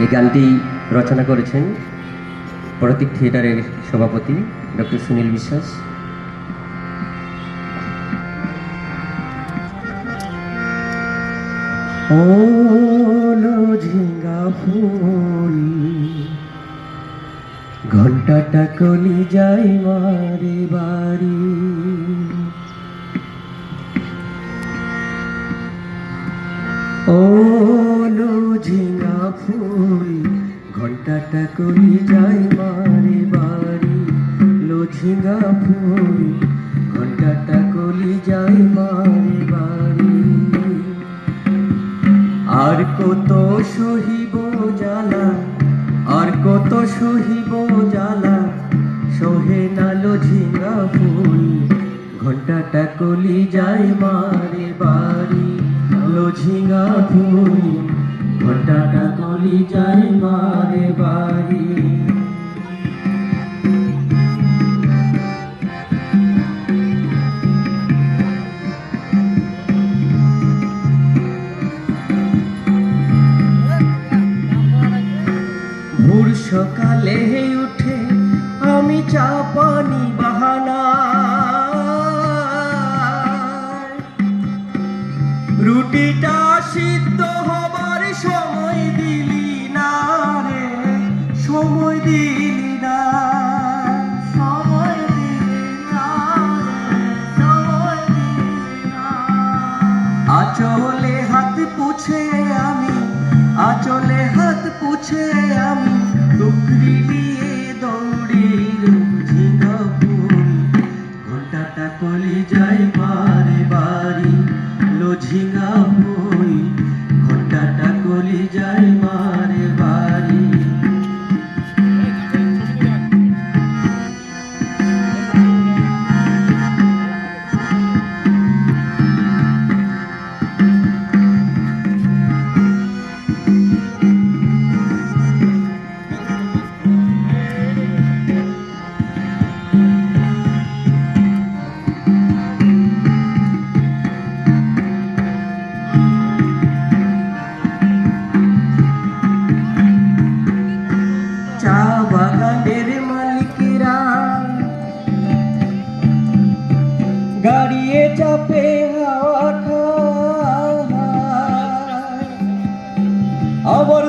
এই গানটি রচনা করেছেন প্রতীক থিয়েটারের সভাপতি ডক্টর সুনীল বিশ্বাস। ওলো ঝিঙ্গা ফুল ঘন্টাটা কলি যাই মারে বাড়ি, ওলো ঝিঙ্গা ফুল ঘন্টাটা কলি যাই মারে বাড়ি, লো ঝিঙ্গা ফুল ঘন্টাটা কলি যাই মারে বাড়ি। আর কত সহিব জ্বালা, আর কত সহিব জ্বালা, সহে না লো ঝিঙ্গা ফুল ঘন্টাটা কলি যাই মারে বাড়ি, লো ঝিঙ্গা ফুল ঘন্টাটা কলি যাই মারে বাড়ি। ভোর সকালে উঠে আমি চা পানি বাহানা, রুটিটা সিদ্ধ হবার সময় দিলি না রে, সময় দিলি না, সময় দিলি না রে, সময় দিলি না। আঁচলে হাত পুছে আমি, আঁচলে হাত পুছে আমি টুকরি নিয়ে দৌড়ি, ঝিঙ্গা ফুল ঘন্টাটা কলি যাই মারে বাড়ি, লো ঝিঙ্গা ফুল ঘন্টাটা কলি যাই মারে বাড়ি। চা বাগানের মালিকেরা গাড়িয়ে চাপে হাওয়া খায়, আবার